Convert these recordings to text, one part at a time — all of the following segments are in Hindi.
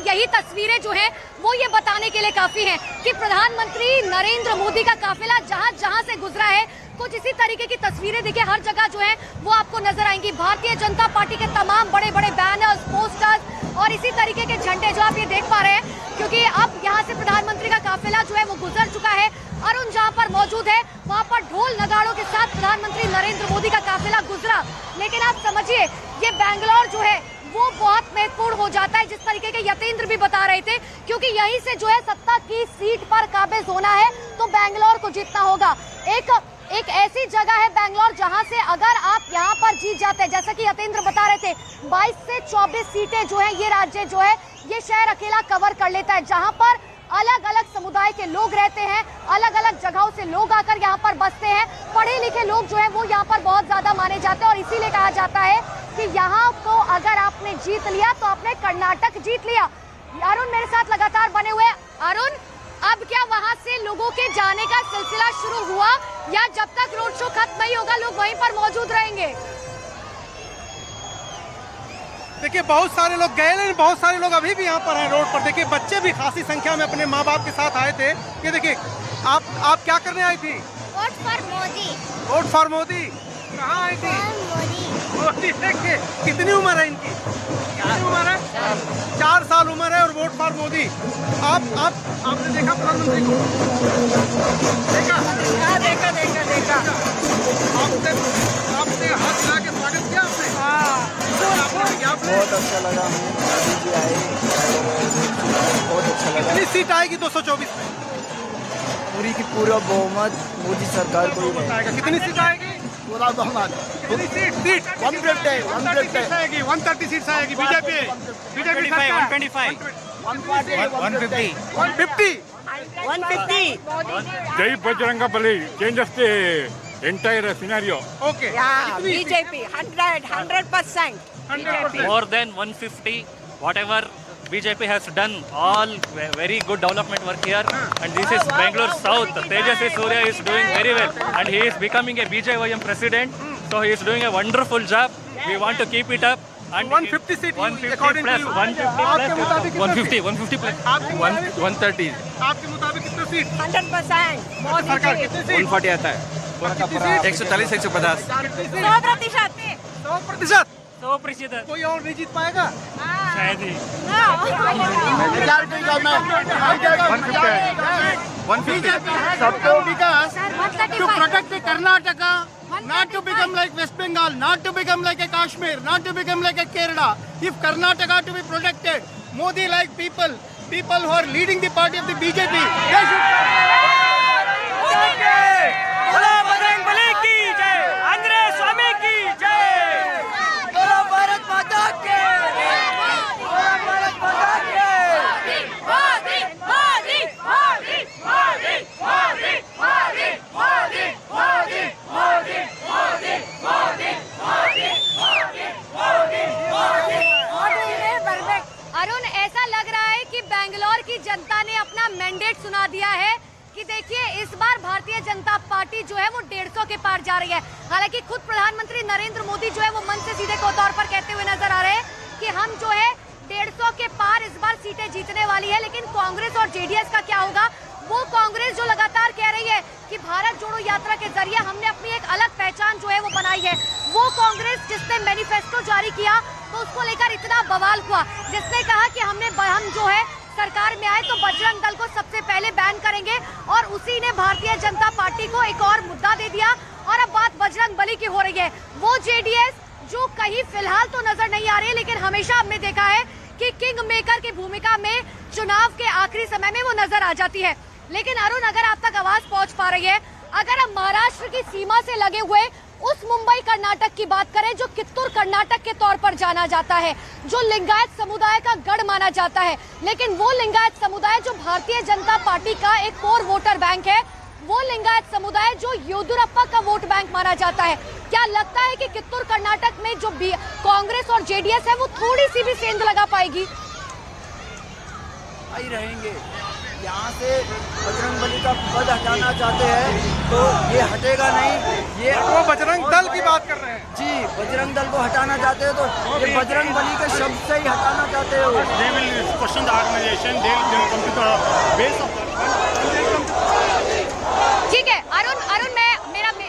यही तस्वीरें जो है वो ये बताने के लिए काफी हैं कि प्रधानमंत्री नरेंद्र मोदी का काफिला जहां जहां से गुजरा है, कुछ इसी तरीके की तस्वीरें देखिए हर जगह जो है वो आपको नजर आएंगी। भारतीय जनता पार्टी के तमाम बड़े बड़े बैनर्स, पोस्टर्स और इसी तरीके के झंडे जो आप ये देख पा रहे हैं, क्योंकि अब यहाँ से प्रधानमंत्री का काफिला जो है वो गुजर चुका है। अरुण जहाँ पर मौजूद है वहाँ पर ढोल नगाड़ों के साथ प्रधानमंत्री नरेंद्र मोदी का काफिला गुजरा। लेकिन आप समझिए ये बैंगलोर जो है वो बहुत महत्वपूर्ण हो जाता है, जिस तरीके के यतेंद्र भी बता रहे थे, क्योंकि यहीं से जो है सत्ता की सीट पर काबिज होना है तो बैंगलोर को जीतना होगा। एक ऐसी जगह है बैंगलोर जहां से अगर आप यहां पर जीत जाते हैं, जैसा कि यतेंद्र बता रहे थे, 22 से 24 सीटें जो है ये राज्य जो है ये शहर अकेला कवर कर लेता है, जहां पर अलग अलग समुदाय के लोग रहते हैं, अलग अलग जगहों से लोग आकर यहाँ पर बसते हैं। पढ़े लिखे लोग जो है वो यहाँ पर बहुत ज्यादा माने जाते हैं और इसीलिए कहा जाता है कि यहाँ को अगर आपने जीत लिया तो आपने कर्नाटक जीत लिया। अरुण मेरे साथ लगातार बने हुए। अरुण, अब क्या वहाँ से लोगों के जाने का सिलसिला शुरू हुआ या जब तक रोड शो खत्म नहीं होगा लोग वहीं पर मौजूद रहेंगे? देखिए बहुत सारे लोग गए, लेकिन बहुत सारे लोग अभी भी यहाँ पर हैं रोड पर। देखिए बच्चे भी खासी संख्या में अपने माँ बाप के साथ आए थे। ये देखिए आप क्या करने आई थी? Vote for Modi. Vote for Modi. कहाँ आई थी? मोदी। देखिए कितनी उम्र है इनकी? कितनी उम्र है? 4 साल उम्र है और वोट फॉर मोदी। आपने देखा प्रधानमंत्री को? देखा। आपने हाथ मिला के स्वागत किया आपने? बहुत अच्छा लगा, मोदी जी आए, बहुत अच्छा लगा। कितनी सीट आएगी 224 में? पूरी की पूरा बहुमत मोदी सरकार को ही बताएगा। कितनी सीट आएगी? पूरा बहुमत। कितनी सीट? 150 आएगी, 130 सीट्स आएगी। BJP 125 150 150 Jai Bajrangabali changes the entire scenario. Okay. Yeah, BJP 100%. More than 150. Whatever BJP has done, all very good development work here, and this is Bangalore South. Tejasvi Surya is doing very well, and he is becoming a BJYM president. So he is doing a wonderful job. We want to keep it up. And 150 seat 150 according to plus, you. 150 आपके plus, मुताबिक कितना 150 plus, आपके मुताबिक 130. आपके मुताबिक कितना सीट? 100%. सरकार कितनी सीट? 140 आता है. कितनी सीट? 140 150. 100%। 100%. कोई और नहीं जीत पाएगा? शायद ही. 150. सबको विकास to protect the Karnataka, not to become like West Bengal, not to become like a Kashmir, not to become like a Kerala. If Karnataka to be protected, Modi like people who are leading the party of the BJP, they should. Arun, ऐसा लग रहा है कि बेंगलोर की जनता ने अपना मैंडेट सुना दिया है कि देखिए इस बार भारतीय जनता पार्टी जो है वो 150 के पार जा रही है। हालांकि खुद प्रधानमंत्री नरेंद्र मोदी जो है वो मन से सीधे तौर पर कहते हुए नजर आ रहे हैं कि हम जो है 150 के पार इस बार सीटें जीतने वाली है। लेकिन कांग्रेस और जेडीएस का क्या होगा? वो कांग्रेस जो लगातार कह रही है कि भारत जोड़ो यात्रा के जरिए हमने अपनी एक अलग पहचान जो है वो बनाई है, वो कांग्रेस जिसने मैनिफेस्टो जारी किया तो उसको लेकर इतना बवाल हुआ, जिसने कहा कि हम जो है सरकार में आए तो बजरंग दल को सबसे पहले बैन करेंगे, और उसी ने भारतीय जनता पार्टी को एक और मुद्दा दे दिया। और अब बात बजरंग बली की हो रही है, वो जेडीएस जो कहीं फिलहाल तो नजर नहीं आ रही है, लेकिन हमेशा हमने देखा है कि किंग मेकर की भूमिका में चुनाव के आखिरी समय में वो नजर आ जाती है। लेकिन अरुण, अगर आप तक आवाज पहुंच पा रही है, अगर हम महाराष्ट्र की सीमा से लगे हुए उस मुंबई कर्नाटक की बात करें जो कित्तूर कर्नाटक के तौर पर जाना जाता है, जो लिंगायत समुदाय का गढ़ माना जाता है, लेकिन वो लिंगायत समुदाय जो भारतीय जनता पार्टी का एक कोर वोटर बैंक है, वो लिंगायत समुदाय जो येदियुरप्पा का वोट बैंक माना जाता है, क्या लगता है कि कित्तूर कर्नाटक में जो कांग्रेस और जेडीएस है वो थोड़ी सी भी सेंध लगा पाएगी? स्थायी रहेंगे। यहाँ से बजरंगबली का पद हटाना चाहते हैं तो ये हटेगा नहीं। ये वो बजरंग दल की बात कर रहे हैं जी, बजरंग दल को हटाना चाहते हैं तो ये बजरंगबली के शब्द से ही हटाना चाहते हो। They will question the organization. They will come to the base of ठीक है अरुण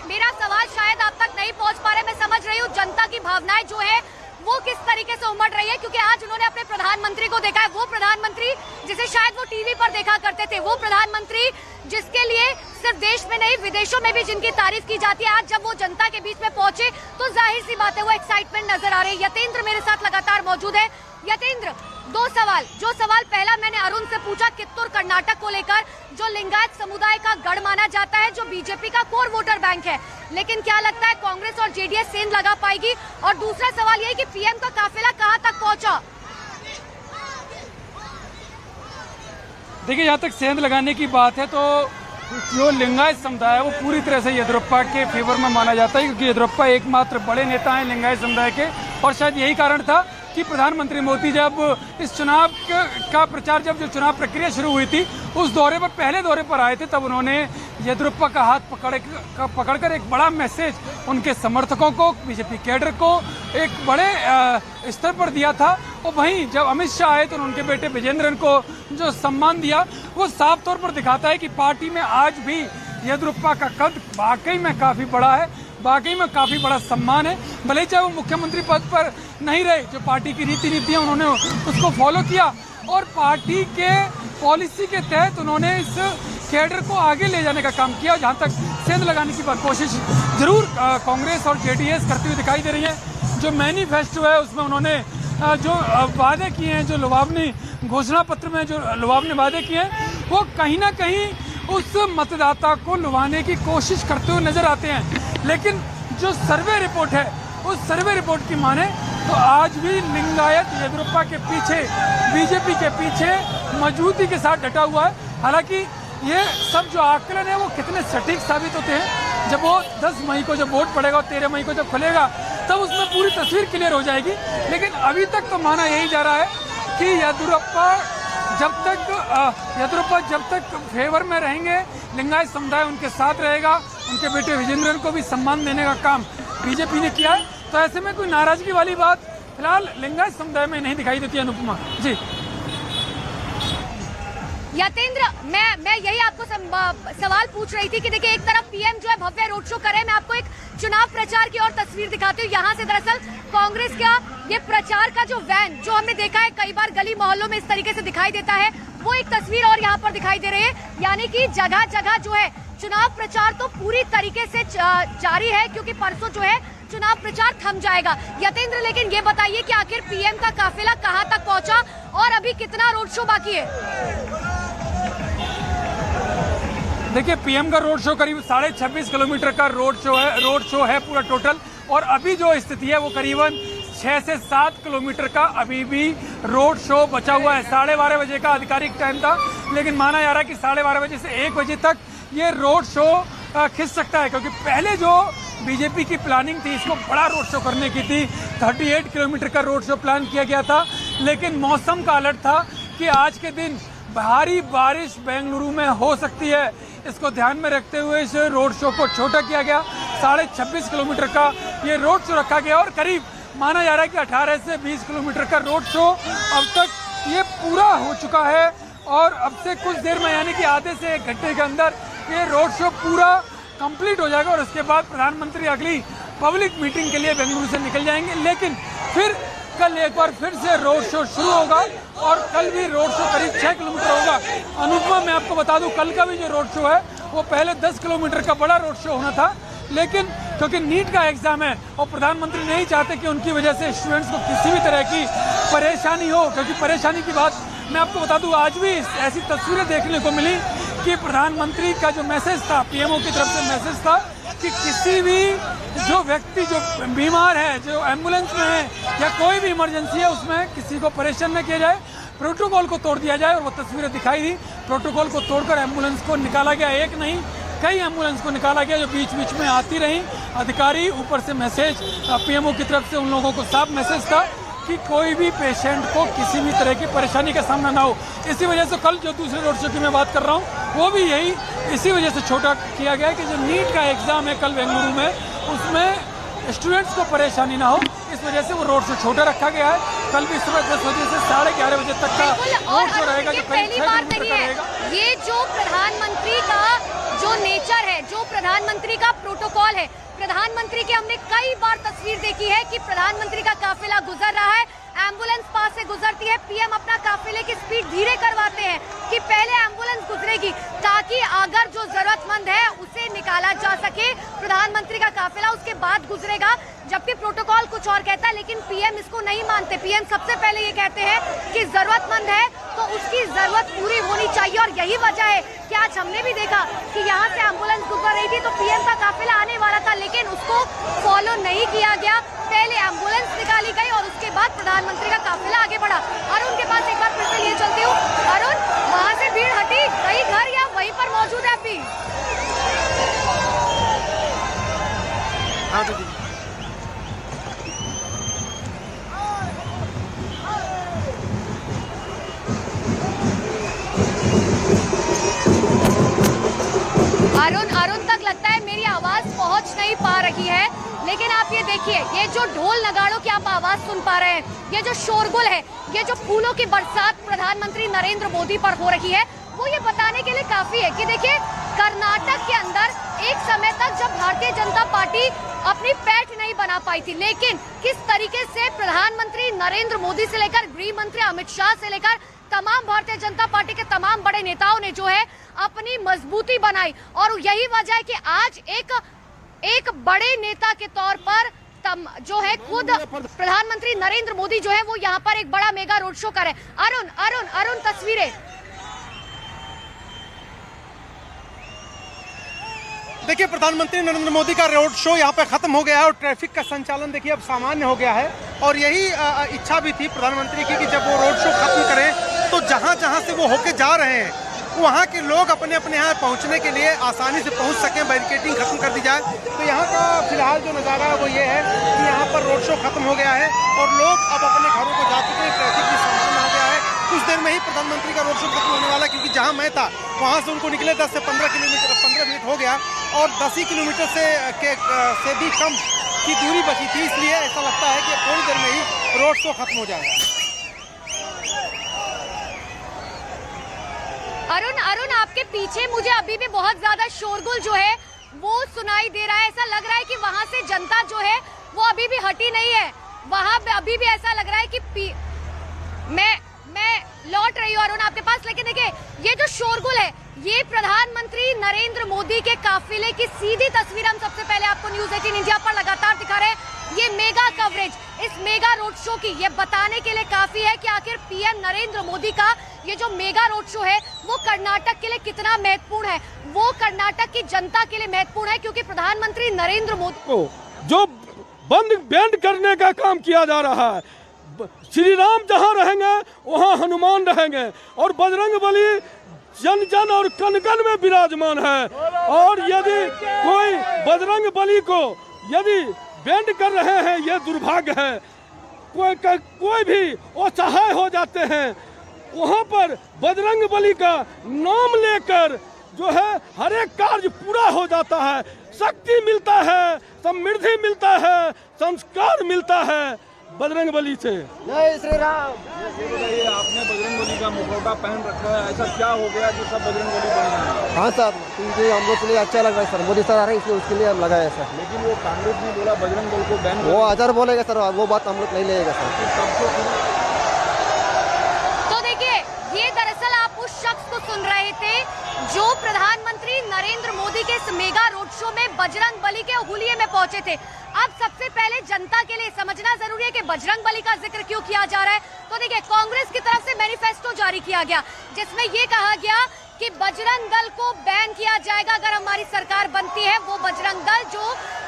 मेरा सवाल शायद आप तक नहीं पहुंच पा रहे। मैं समझ रही हूँ जनता की भावनाएं जो है वो किस तरीके से उमड़ रही है, क्योंकि आज उन्होंने अपने प्रधानमंत्री को देखा है, वो प्रधानमंत्री जिसे शायद वो टीवी पर देखा करते थे, वो प्रधानमंत्री जिसके लिए सिर्फ देश में नहीं विदेशों में भी जिनकी तारीफ की जाती है। आज जब वो जनता के बीच में पहुंचे तो जाहिर सी बात है वो एक्साइटमेंट नजर आ रही है। यतेंद्र मेरे साथ लगातार मौजूद है। यतेंद्र, दो सवाल। जो सवाल पहला मैंने अरुण से पूछा कित्तूर कर्नाटक को लेकर, जो लिंगायत समुदाय का गढ़ माना जाता है, जो बीजेपी का कोर वोटर बैंक है, लेकिन क्या लगता है कांग्रेस और जेडीएस सेंध लगा पाएगी? और दूसरा सवाल ये कि पीएम का काफिला कहां तक पहुंचा? देखिए, यहाँ तक सेंध लगाने की बात है तो जो लिंगायत समुदाय है वो पूरी तरह से येदियुरप्पा के फेवर में माना जाता है, क्योंकि येदियुरप्पा एकमात्र बड़े नेता हैं लिंगायत समुदाय के। और शायद यही कारण था कि प्रधानमंत्री मोदी जब इस चुनाव का प्रचार, जब जो चुनाव प्रक्रिया शुरू हुई थी उस दौरे पर, पहले दौरे पर आए थे, तब उन्होंने येदियुरप्पा का हाथ पकड़कर एक बड़ा मैसेज उनके समर्थकों को, बीजेपी कैडर को एक बड़े स्तर पर दिया था। और वहीं जब अमित शाह आए तो उनके बेटे विजेंद्रन को जो सम्मान दिया वो साफ तौर पर दिखाता है कि पार्टी में आज भी येदियुरप्पा का कद वाकई में काफ़ी बड़ा है, वाकई में काफ़ी बड़ा सम्मान है। भले चाहे वो मुख्यमंत्री पद पर नहीं रहे, जो पार्टी की नीतियाँ उन्होंने उसको फॉलो किया और पार्टी के पॉलिसी के तहत उन्होंने इस कैडर को आगे ले जाने का काम किया। जहाँ तक सेंध लगाने की कोशिश जरूर कांग्रेस और जेडीएस करती हुई दिखाई दे रही है। जो मैनिफेस्टो है उसमें उन्होंने जो वादे किए हैं, जो लुभावनी घोषणा पत्र में जो लुभावनी वादे किए हैं, वो कहीं ना कहीं उस मतदाता को लुभाने की कोशिश करते हुए नजर आते हैं। लेकिन जो सर्वे रिपोर्ट है उस सर्वे रिपोर्ट की माने तो आज भी लिंगायत येदियुरप्पा के पीछे, बीजेपी के पीछे मजबूती के साथ डटा हुआ है। हालांकि ये सब जो आकलन है वो कितने सटीक साबित होते हैं जब वो 10 मई को जब वोट पड़ेगा और 13 मई को जब खुलेगा तब उसमें पूरी तस्वीर क्लियर हो जाएगी। लेकिन अभी तक तो माना यही जा रहा है कि येदियुरप्पा जब तक फेवर में रहेंगे, लिंगायत समुदाय उनके साथ रहेगा, उनके बेटे विजेंद्रन को भी सम्मान देने का काम बीजेपी ने किया है। तो ऐसे में कोई नाराजगी वाली बात फिलहाल लिंगायत समुदाय में नहीं दिखाई देती। अनुपमा जी। यतेंद्र, मैं यही आपको सवाल पूछ रही थी कि देखिए एक तरफ पीएम जो है भव्य रोड शो कर रहे हैं। मैं आपको एक चुनाव प्रचार की और तस्वीर दिखाती हूँ। यहाँ से दरअसल कांग्रेस का ये प्रचार का जो वैन जो हमने देखा है कई बार गली मोहल्लों में इस तरीके से दिखाई देता है, वो एक तस्वीर और यहाँ पर दिखाई दे रही है। यानी कि जगह जगह जो है चुनाव प्रचार तो पूरी तरीके से जारी है, क्योंकि परसों जो है चुनाव प्रचार थम जाएगा। यतेंद्र, लेकिन ये बताइए कि आखिर पीएम का काफिला कहां तक पहुंचा और अभी कितना रोड शो बाकी है? देखिए, पीएम का रोड शो करीब 26.5 किलोमीटर का रोड शो है पूरा टोटल। और अभी जो स्थिति है वो करीबन 6 से 7 किलोमीटर का अभी भी रोड शो बचा हुआ है। 12:30 बजे का आधिकारिक टाइम था, लेकिन माना जा रहा है कि 12:30 बजे से 1 बजे तक ये रोड शो खिंच सकता है, क्योंकि पहले जो बीजेपी की प्लानिंग थी इसको बड़ा रोड शो करने की थी, 38 किलोमीटर का रोड शो प्लान किया गया था। लेकिन मौसम का अलर्ट था कि आज के दिन भारी बारिश बेंगलुरु में हो सकती है। इसको ध्यान में रखते हुए इस रोड शो को छोटा किया गया। 26.5 किलोमीटर का ये रोड शो रखा गया और करीब माना जा रहा है कि 18 से 20 किलोमीटर का रोड शो अब तक ये पूरा हो चुका है। और अब से कुछ देर में, यानी कि आधे से 1 घंटे के अंदर ये रोड शो पूरा कंप्लीट हो जाएगा और उसके बाद प्रधानमंत्री अगली पब्लिक मीटिंग के लिए बेंगलुरु से निकल जाएंगे। लेकिन फिर कल एक बार फिर से रोड शो शुरू होगा और कल भी रोड शो करीब 6 किलोमीटर होगा। अनुपमा, मैं आपको बता दूं, कल का भी जो रोड शो है वो पहले 10 किलोमीटर का बड़ा रोड शो होना था, लेकिन क्योंकि नीट का एग्जाम है और प्रधानमंत्री नहीं चाहते कि उनकी वजह से स्टूडेंट्स को किसी भी तरह की परेशानी हो, क्योंकि परेशानी की बात मैं आपको बता दूं, आज भी ऐसी तस्वीरें देखने को मिली कि प्रधानमंत्री का जो मैसेज था, पीएमओ की तरफ से मैसेज था कि किसी भी जो व्यक्ति जो बीमार है, जो एम्बुलेंस में है या कोई भी इमरजेंसी है, उसमें किसी को परेशान न किया जाए, प्रोटोकॉल को तोड़ दिया जाए। और वो तस्वीरें दिखाई दी, प्रोटोकॉल को तोड़कर एम्बुलेंस को निकाला गया। एक नहीं, कई एम्बुलेंस को निकाला गया जो बीच बीच में आती रही। अधिकारी ऊपर से मैसेज पीएमओ की तरफ से उन लोगों को साफ मैसेज था कि कोई भी पेशेंट को किसी भी तरह की परेशानी का सामना ना हो। इसी वजह से कल जो दूसरे रोड शो की मैं बात कर रहा हूँ वो भी यही इसी वजह से छोटा किया गया है कि जो नीट का एग्ज़ाम है कल बेंगलुरु में, उसमें स्टूडेंट्स को परेशानी ना हो, इस वजह से वो रोड शो छोटा रखा गया है। कल भी सुबह 10 बजे से 11:30 बजे तक का रोड शो रहेगा, जो पहली बार नहीं है ये जो प्रधानमंत्री का जो नेचर है, जो प्रधानमंत्री का प्रोटोकॉल है। प्रधानमंत्री की हमने कई बार तस्वीर देखी है कि प्रधानमंत्री का काफिला गुजर रहा है, एम्बुलेंस पास से गुजरती है, पीएम अपना काफिले की स्पीड धीरे करवाते हैं कि पहले एम्बुलेंस गुजरेगी ताकि अगर जो जरूरतमंद है उसे निकाला जा सके। प्रधानमंत्री का काफिला उसके बाद गुजरेगा, जबकि प्रोटोकॉल कुछ और कहता है, लेकिन पीएम इसको नहीं मानते। पीएम सबसे पहले ये कहते हैं कि जरूरतमंद है तो उसकी जरूरत पूरी होनी चाहिए, और यही वजह है कि आज हमने भी देखा कि यहाँ से एम्बुलेंस गुजर रही थी तो पीएम का काफिला आने वाला था, लेकिन उसको फॉलो नहीं किया गया। पहले एम्बुलेंस निकाली गई और उसके बाद प्रधानमंत्री का काफिला आगे बढ़ा। अरुण के पास एक बार फिर से लिए चलती हूँ। अरुण, वहाँ से भीड़ हटी, कई घर या वहीं पर मौजूद है अभी? हाँ दीदी। अरुण तक लगता है मेरी आवाज पहुंच नहीं पा रही है, लेकिन आप ये देखिए, ये जो ढोल नगाड़ों की आप आवाज सुन पा रहे हैं, ये जो शोरगुल है, ये जो फूलों की बरसात प्रधानमंत्री नरेंद्र मोदी पर हो रही है, वो ये बताने के लिए काफी है कि देखिए कर्नाटक के अंदर एक समय तक जब भारतीय जनता पार्टी अपनी पैठ नहीं बना पाई थी, लेकिन किस तरीके से प्रधानमंत्री नरेंद्र मोदी से लेकर गृह मंत्री अमित शाह से लेकर तमाम भारतीय जनता पार्टी के तमाम बड़े नेताओं ने जो है अपनी मजबूती बनाई, और यही वजह है कि आज एक बड़े नेता के तौर पर जो है खुद प्रधानमंत्री नरेंद्र मोदी जो है वो यहाँ पर एक बड़ा मेगा रोड शो करे। अरुण तस्वीरें देखिए, प्रधानमंत्री नरेंद्र मोदी का रोड शो यहाँ पे खत्म हो गया है और ट्रैफिक का संचालन देखिए अब सामान्य हो गया है, और यही इच्छा भी थी प्रधानमंत्री की कि जब वो रोड शो खत्म करें तो जहाँ से वो होके जा रहे हैं वहाँ के लोग अपने यहाँ पहुँचने के लिए आसानी से पहुँच सकें, बैरिकेडिंग खत्म कर दी जाए। तो यहाँ का फिलहाल जो नज़ारा है वो ये है कि यहाँ पर रोड शो खत्म हो गया है और लोग अब अपने घरों को जा चुके हैं, ट्रैफिक भी सामान्य हो गया है। कुछ देर में ही प्रधानमंत्री का रोड शो खत्म होने वाला, क्योंकि जहाँ मैं था वहाँ से उनको निकले 10 से 15 किलोमीटर 15 मिनट हो गया और 10 ही किलोमीटर से भी कम की दूरी बची थी, इसलिए ऐसा लगता है कि थोड़ी देर में ही रोड शो खत्म हो जाएगा। अरुण आपके पीछे मुझे अभी भी बहुत ज्यादा शोरगुल जो है वो सुनाई दे रहा है। ऐसा लग रहा है कि वहां से जनता जो है वो अभी भी हटी नहीं है, वहां पे अभी भी ऐसा लग रहा है कि मैं लौट रही हूँ अरुण आपके पास, लेकिन देखिए ये जो शोरगुल है ये प्रधानमंत्री नरेंद्र मोदी के काफिले की सीधी तस्वीर हम सबसे पहले आपको न्यूज़ 18 इंडिया पर लगातार दिखा रहे हैं। ये मेगा कवरेज, इस मेगा रोड शो की ये बताने के लिए काफी है कि आखिर पीएम नरेंद्र मोदी का ये जो मेगा रोड शो है वो कर्नाटक के लिए कितना महत्वपूर्ण है, वो कर्नाटक की जनता के लिए महत्वपूर्ण है, क्योंकि प्रधानमंत्री नरेंद्र मोदी को जो बैंड करने का काम किया जा रहा है, श्री राम जहाँ रहेंगे वहाँ हनुमान रहेंगे, और बजरंगबली जन जन और कन कन में विराजमान है। और यदि कोई बजरंगबली को यदि बैंड कर रहे हैं ये दुर्भाग्य है। कोई भी असहाय हो जाते हैं, वहाँ पर बजरंगबली का नाम लेकर जो है हर एक कार्य पूरा हो जाता है, शक्ति मिलता है, समृद्धि मिलता है, संस्कार मिलता है बजरंगबली से। जय श्री राम। ये आपने बजरंगबली का मुखौटा पहन रखा है, ऐसा क्या हो गया कि सब बजरंगबली बन गए? हाँ सर, क्योंकि हम लोग के लिए अच्छा लग रहा है सर, मोदी सर आ रहे हैं इसलिए उसके लिए हम लगाए सर। लेकिन वो कांग्रेस ने बोला बजरंग दल को बैन, वो अजहर बोलेगा सर, वो बात हम लोग नहीं लेगा सर। तो देखिए ये दरअसल आप उस शख्स को सुन रहे थे जो प्रधानमंत्री नरेंद्र मोदी के इस मेगा रोड शो में बजरंगबली के हुलिये में पहुंचे थे। अब सबसे पहले जनता के लिए समझना जरूरी है कि बजरंगबली का जिक्र क्यों किया जा रहा है। तो देखिए कांग्रेस की तरफ से मैनिफेस्टो जारी किया गया जिसमें ये कहा गया कि बजरंग दल को बैन किया जाएगा अगर हमारी सरकार बनती है, वो बजरंग दल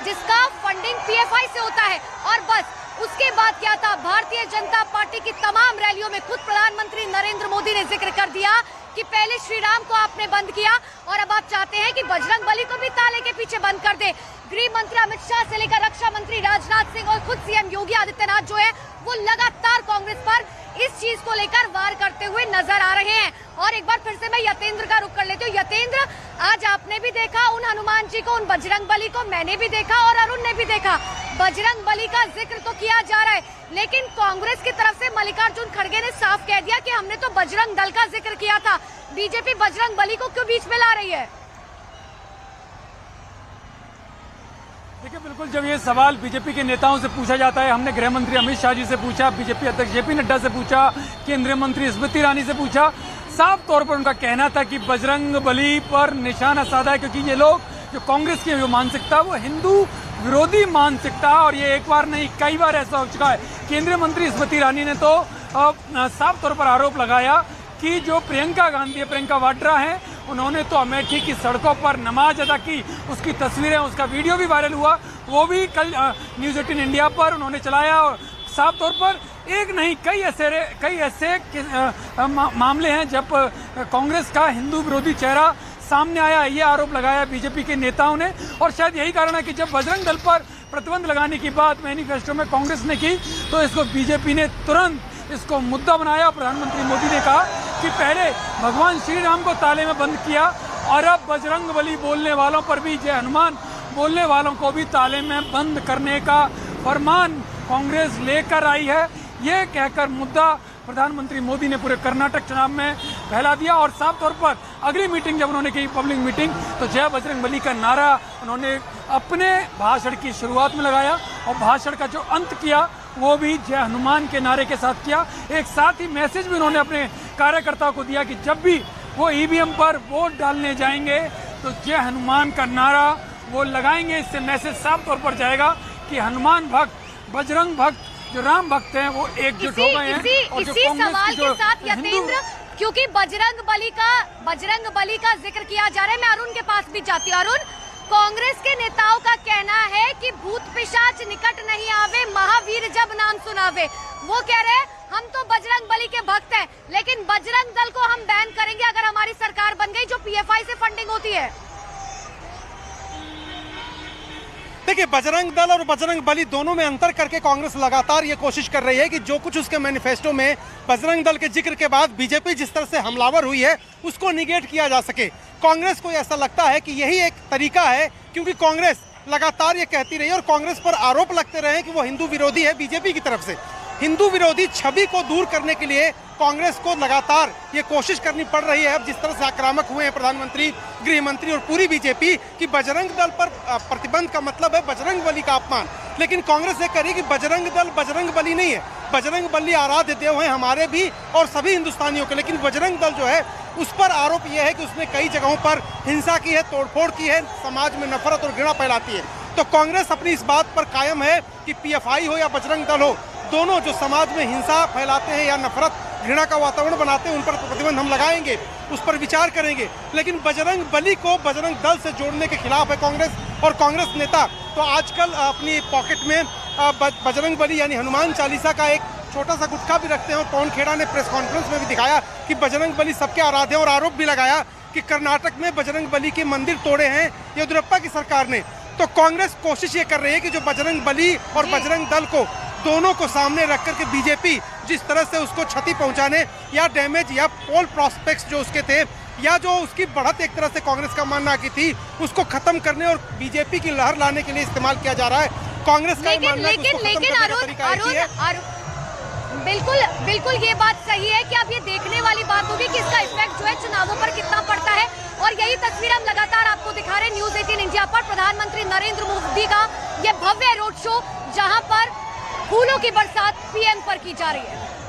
जिसका फंडिंग पीएफआई से होता है। और बस उसके बाद क्या था, भारतीय जनता पार्टी की तमाम रैलियों में खुद प्रधानमंत्री नरेंद्र मोदी ने जिक्र कर दिया कि पहले श्री राम को आपने बंद किया और अब आप चाहते हैं कि बजरंगबली को भी ताले के पीछे बंद कर दे। गृह मंत्री अमित शाह से लेकर रक्षा मंत्री राजनाथ सिंह और खुद सीएम योगी आदित्यनाथ जो है वो लगातार करते हुए नजर आ रहे हैं। और एक बार फिर से मैं यतेंद्र का रुख कर लेती हूँ। यतेंद्र, आज आपने भी देखा उन हनुमान जी को, उन बजरंग बली को, मैंने भी देखा और अरुण ने भी देखा। बजरंग बली का जिक्र तो किया जा रहा है, लेकिन कांग्रेस की तरफ से मल्लिकार्जुन खड़गे ने साफ कह दिया कि हमने तो बजरंग दल का जिक्र किया था। बीजेपी बजरंग बली को क्यों बीच में ला रही है? देखिए, बिल्कुल जब ये सवाल बीजेपी के नेताओं से पूछा जाता है, हमने गृह मंत्री अमित शाह जी से पूछा, बीजेपी अध्यक्ष जेपी नड्डा से पूछा, केंद्रीय मंत्री स्मृति ईरानी से पूछा, साफ तौर पर उनका कहना था कि बजरंग बली पर निशाना साधा है, क्योंकि ये लोग जो कांग्रेस की जो मानसिकता वो हिंदू विरोधी मानसिकता, और ये एक बार नहीं कई बार ऐसा हो चुका है। केंद्रीय मंत्री स्मृति ईरानी ने तो साफ तौर पर आरोप लगाया कि जो प्रियंका वाड्रा हैं, उन्होंने तो अमेठी की सड़कों पर नमाज अदा की, उसकी तस्वीरें, उसका वीडियो भी वायरल हुआ, वो भी कल न्यूज़ 18 इंडिया पर उन्होंने चलाया। और साफ तौर पर एक नहीं कई ऐसे मामले हैं जब कांग्रेस का हिंदू विरोधी चेहरा सामने आया, ये आरोप लगाया बीजेपी के नेताओं ने। और शायद यही कारण है कि जब बजरंग दल पर प्रतिबंध लगाने की बात मैनिफेस्टो में कांग्रेस ने की, तो इसको बीजेपी ने तुरंत इसको मुद्दा बनाया। प्रधानमंत्री मोदी ने कहा कि पहले भगवान श्री राम को ताले में बंद किया और अब बजरंग बली बोलने वालों पर भी, जय हनुमान बोलने वालों को भी ताले में बंद करने का फरमान कांग्रेस लेकर आई है। ये कहकर मुद्दा प्रधानमंत्री मोदी ने पूरे कर्नाटक चुनाव में फैला दिया। और साफ तौर पर अगली मीटिंग जब उन्होंने की, पब्लिक मीटिंग, तो जय बजरंग बली का नारा उन्होंने अपने भाषण की शुरुआत में लगाया और भाषण का जो अंत किया वो भी जय हनुमान के नारे के साथ किया। एक साथ ही मैसेज भी उन्होंने अपने कार्यकर्ताओं को दिया कि जब भी वो ईवीएम पर वोट डालने जाएंगे तो जय हनुमान का नारा वो लगाएंगे। इससे मैसेज साफ तौर पर जाएगा कि हनुमान भक्त, बजरंग भक्त, जो राम भक्त हैं, वो एकजुट हो गए हैं। और इसी सवाल के साथ यतेंद्र, क्योंकि बजरंग बली का जिक्र किया जा रहा है, मैं अरुण के पास भी जाती हूँ। अरुण, कांग्रेस के नेताओं का कहना है कि भूत पिशाच निकट नहीं आवे, महावीर जब नाम सुनावे। वो कह रहे हैं हम तो बजरंग बली के भक्त हैं, लेकिन बजरंग दल को हम बैन करेंगे अगर हमारी सरकार बन गई, जो पीएफआई से फंडिंग होती है। देखिए, बजरंग दल और बजरंग बली दोनों में अंतर करके कांग्रेस लगातार ये कोशिश कर रही है कि जो कुछ उसके मैनिफेस्टो में बजरंग दल के जिक्र के बाद बीजेपी जिस तरह से हमलावर हुई है उसको निगेट किया जा सके। कांग्रेस को ऐसा लगता है कि यही एक तरीका है, क्योंकि कांग्रेस लगातार ये कहती रही और कांग्रेस पर आरोप लगते रहे कि वो हिंदू विरोधी है। बीजेपी की तरफ से हिंदू विरोधी छवि को दूर करने के लिए कांग्रेस को लगातार ये कोशिश करनी पड़ रही है। अब जिस तरह से आक्रामक हुए हैं प्रधानमंत्री, गृह मंत्री और पूरी बीजेपी कि बजरंग दल पर प्रतिबंध का मतलब है बजरंग बली का अपमान, लेकिन कांग्रेस ये कह रही है कि बजरंग दल बजरंग बली नहीं है। बजरंग बली आराध्य देव हैं हमारे भी और सभी हिंदुस्तानियों के, लेकिन बजरंग दल जो है उस पर आरोप यह है कि उसने कई जगहों पर हिंसा की है, तोड़फोड़ की है, समाज में नफरत और घृणा फैलाती है। तो कांग्रेस अपनी इस बात पर कायम है कि पीएफआई हो या बजरंग दल हो, दोनों जो समाज में हिंसा फैलाते हैं या नफरत घृणा का वातावरण बनाते हैं उन पर प्रतिबंध हम लगाएंगे, उस पर विचार करेंगे। लेकिन बजरंग बली को बजरंग दल से जोड़ने के खिलाफ है कांग्रेस और कांग्रेस नेता। तो आजकल अपनी पॉकेट में बजरंग बली यानी हनुमान चालीसा का एक छोटा सा गुटखा भी रखते हैं और पवन खेड़ा ने प्रेस कॉन्फ्रेंस में भी दिखाया कि बजरंग बली सबके आराध्य, और आरोप भी लगाया कि कर्नाटक में बजरंग बली के मंदिर तोड़े हैं येदियुरप्पा की सरकार ने। तो कांग्रेस कोशिश ये कर रही है कि जो बजरंग बली और बजरंग दल को दोनों को सामने रख करके बीजेपी जिस तरह से उसको क्षति पहुंचाने या डैमेज या पोल प्रॉस्पेक्ट्स जो उसके थे या जो उसकी बढ़त एक तरह से कांग्रेस का मानना की थी उसको खत्म करने और बीजेपी की लहर लाने के लिए इस्तेमाल किया जा रहा है। कांग्रेस का मानना है कि उसको खत्म करने का तरीका एक ही है। बिल्कुल ये बात सही है कि अब ये देखने वाली बात होगी कि इसका इफेक्ट जो है चुनावों पर कितना पड़ता है। और यही तस्वीर हम लगातार आपको दिखा रहे हैं न्यूज़ 18 इंडिया पर। प्रधानमंत्री नरेंद्र मोदी का ये भव्य रोड शो, जहां पर फूलों की बरसात पीएम पर की जा रही है।